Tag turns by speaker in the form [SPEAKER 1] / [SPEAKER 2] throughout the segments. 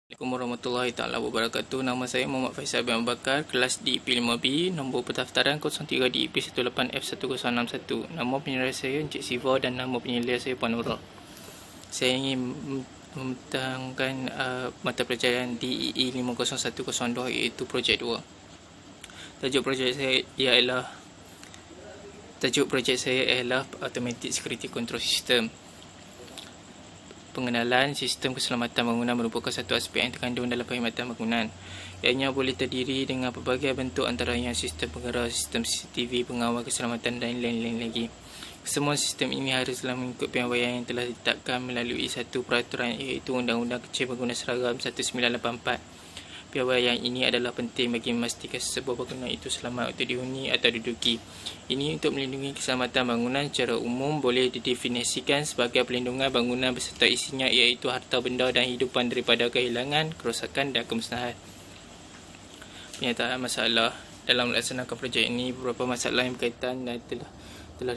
[SPEAKER 1] Assalamualaikum warahmatullahi taala wabarakatuh. Nama saya Muhammad Faisal bin Abu Bakar, kelas DIP5B, nombor pendaftaran 03 DIP18F1061. Nama penyelidik saya Encik Siva dan nama penyelidik saya Puan Nurul. Saya ingin membentangkan mata pelajaran DEE 50102 iaitu projek 2. Tajuk projek saya ialah Automatic Security Control System. Pengenalan sistem keselamatan bangunan merupakan satu aspek yang terkandung dalam perkhidmatan bangunan. Ianya boleh terdiri dengan pelbagai bentuk antaranya sistem penggerak, sistem CCTV, pengawal keselamatan dan lain-lain lagi. Semua sistem ini haruslah mengikut piawaian yang telah ditetapkan melalui satu peraturan iaitu Undang-Undang Kecil Bangunan Seragam 1984. Piawaian ini adalah penting bagi memastikan sebuah bangunan itu selamat untuk dihuni atau diduduki. Ini untuk melindungi keselamatan bangunan secara umum boleh didefinisikan sebagai pelindungan bangunan beserta isinya iaitu harta benda dan hidupan daripada kehilangan, kerosakan dan kemusnahan. Penyataan masalah dalam melaksanakan projek ini, beberapa masalah yang berkaitan dan telah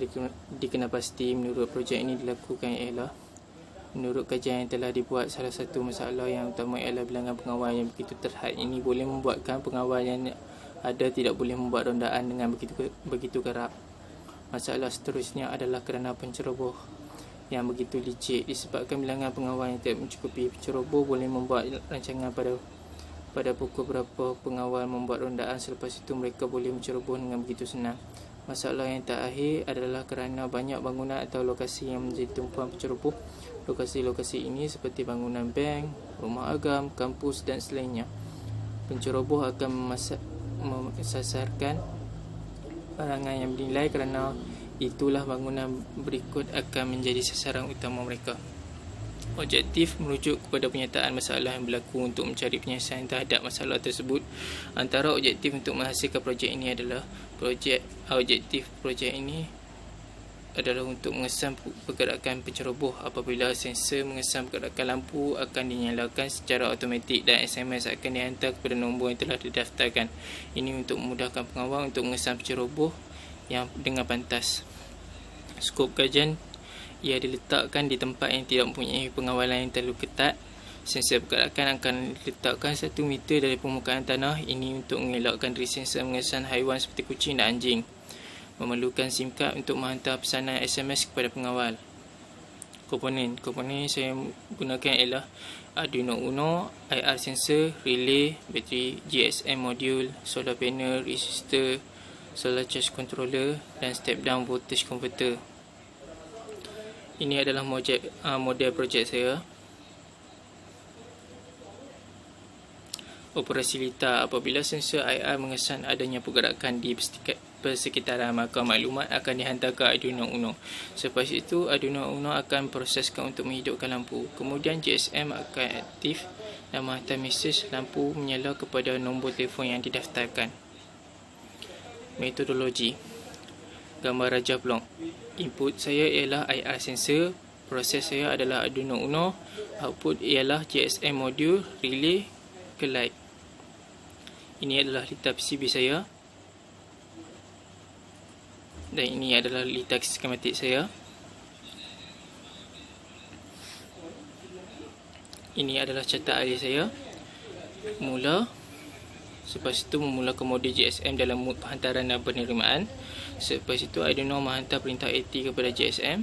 [SPEAKER 1] dikenal pasti menurut projek ini dilakukan ialah menurut kajian yang telah dibuat, salah satu masalah yang utama ialah bilangan pengawal yang begitu terhad. Ini boleh membuatkan pengawal yang ada tidak boleh membuat rondaan dengan begitu kerap. Masalah seterusnya adalah kerana penceroboh yang begitu licik. Disebabkan bilangan pengawal yang tidak mencukupi, penceroboh boleh membuat rancangan pada pukul berapa pengawal membuat rondaan, selepas itu mereka boleh menceroboh dengan begitu senang. Masalah yang terakhir adalah kerana banyak bangunan atau lokasi yang menjadi tumpuan penceroboh. Lokasi-lokasi ini seperti bangunan bank, rumah agam, kampus dan selainnya. Penceroboh akan memsasarkan barangan yang bernilai kerana itulah bangunan berikut akan menjadi sasaran utama mereka. Objektif merujuk kepada penyataan masalah yang berlaku untuk mencari penyelesaian terhadap masalah tersebut. Antara objektif untuk menghasilkan projek ini adalah objektif projek ini adalah untuk mengesan pergerakan penceroboh. Apabila sensor mengesan pergerakan lampu akan dinyalakan secara automatik dan SMS akan dihantar kepada nombor yang telah didaftarkan. Ini untuk memudahkan pengawal untuk mengesan penceroboh yang dengan pantas. Skop kajian ia diletakkan di tempat yang tidak mempunyai pengawalan yang terlalu ketat. Sensor pergerakan akan diletakkan 1 meter dari permukaan tanah. Ini untuk mengelakkan dari sensor mengesan haiwan seperti kucing dan anjing. Memerlukan SIM card untuk menghantar pesanan SMS kepada pengawal. Komponen yang saya gunakan ialah Arduino Uno, IR sensor, relay, bateri, GSM module, solar panel, resistor, solar charge controller dan step down voltage converter. Ini adalah model projek saya. Operasi litar. Apabila sensor IR mengesan adanya pergerakan di persekitaran, maka maklumat akan dihantar ke Arduino Uno. Selepas itu, Arduino Uno akan proseskan untuk menghidupkan lampu. Kemudian GSM akan aktif dan menghantar mesej lampu menyala kepada nombor telefon yang didaftarkan. Metodologi. Gambar rajah blok. Input saya ialah IR sensor, proses saya adalah Arduino Uno, output ialah GSM module, relay ke light. Ini adalah litar PCB saya. Dan ini adalah litar skematik saya. Ini adalah carta array saya. Mula. Selepas itu memulakan modul GSM dalam mod penghantaran dan penerimaan. Selepas itu Arduino menghantar perintah AT kepada GSM.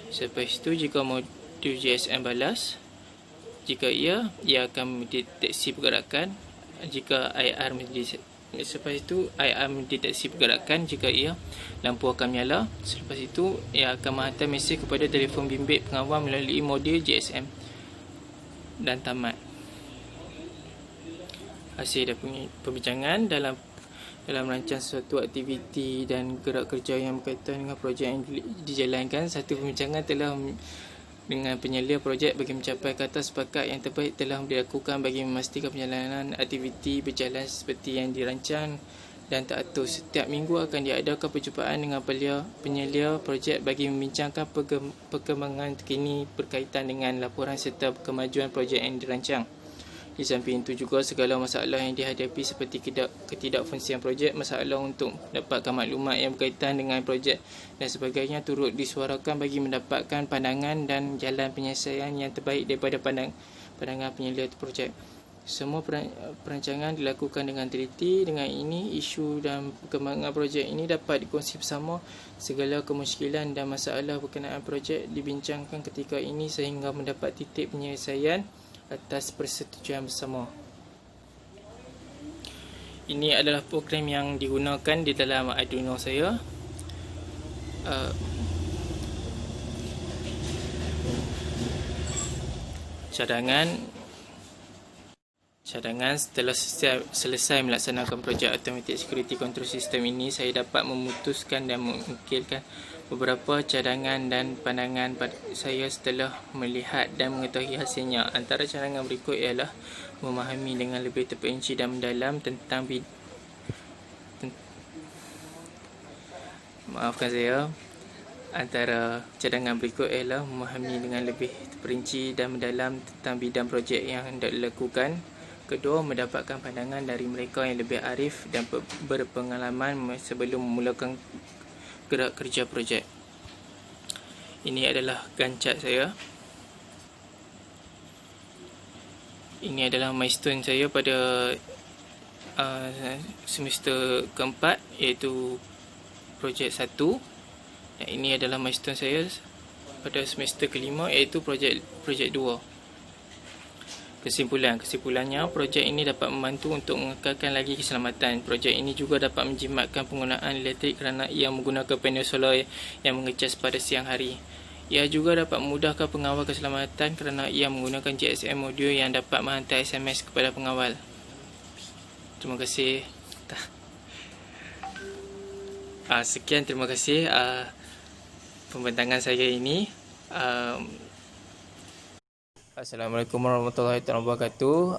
[SPEAKER 1] Selepas itu jika modul GSM balas, jika ia akan mendeteksi pergerakan. Jika selepas itu IR mendeteksi pergerakan, jika ia, lampu akan menyala. Selepas itu ia akan menghantar mesej kepada telefon bimbit pengawal melalui modul GSM dan tamat. Hasil dari perbincangan dalam merancang suatu aktiviti dan gerak kerja yang berkaitan dengan projek yang dijalankan. Satu perbincangan telah dengan penyelia projek bagi mencapai kata sepakat yang terbaik telah dilakukan bagi memastikan perjalanan aktiviti berjalan seperti yang dirancang dan teratur. Setiap minggu akan diadakan perjumpaan dengan penyelia projek bagi membincangkan perkembangan terkini berkaitan dengan laporan serta kemajuan projek yang dirancang. Di samping itu juga segala masalah yang dihadapi seperti ketidakfungsian projek, masalah untuk mendapatkan maklumat yang berkaitan dengan projek dan sebagainya turut disuarakan bagi mendapatkan pandangan dan jalan penyelesaian yang terbaik daripada pandangan penyelia projek. Semua perancangan dilakukan dengan teliti. Dengan ini, isu dan perkembangan projek ini dapat dikongsi bersama. Segala kemusykilan dan masalah berkenaan projek dibincangkan ketika ini sehingga mendapat titik penyelesaian atas persetujuan bersama. Ini adalah program yang digunakan di dalam Arduino saya. Cadangan setelah selesai melaksanakan projek Automatic Security Control System ini, saya dapat memutuskan dan mengukilkan beberapa cadangan dan pandangan saya setelah melihat dan mengetahui hasilnya. Antara cadangan berikut ialah memahami dengan lebih terperinci dan mendalam tentang Antara cadangan berikut ialah memahami dengan lebih terperinci dan mendalam tentang bidang projek yang hendak dilakukan. Kedua, mendapatkan pandangan dari mereka yang lebih arif dan berpengalaman sebelum memulakan gerak kerja projek. Ini adalah gancat saya. Ini adalah milestone saya pada semester keempat, iaitu projek 1. Dan ini adalah milestone saya pada semester kelima, iaitu projek 2. Kesimpulannya, projek ini dapat membantu untuk mengekalkan lagi keselamatan. Projek ini juga dapat menjimatkan penggunaan elektrik kerana ia menggunakan panel solar yang mengecas pada siang hari. Ia juga dapat memudahkan pengawal keselamatan kerana ia menggunakan GSM modul yang dapat menghantar SMS kepada pengawal. Terima kasih. Sekian, terima kasih pembentangan saya ini. Assalamualaikum warahmatullahi wabarakatuh.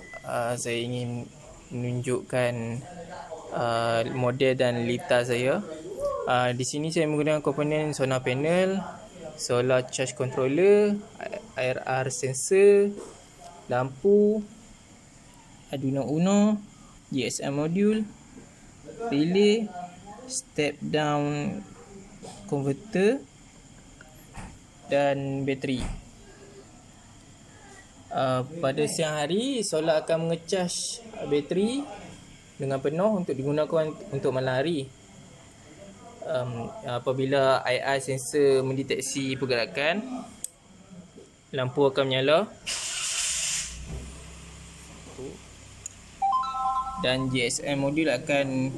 [SPEAKER 1] Saya ingin menunjukkan model dan litar saya. Di sini saya menggunakan komponen solar panel, solar charge controller, IR sensor, lampu, Arduino Uno, GSM module, relay, step down converter dan bateri. Pada siang hari, solar akan mengecas bateri dengan penuh untuk digunakan untuk malam hari. Apabila IR sensor mendeteksi pergerakan, lampu akan menyala dan GSM modul akan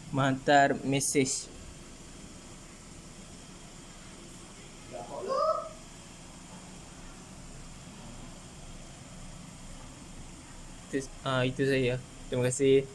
[SPEAKER 1] menghantar mesej. Itu saya. Terima kasih.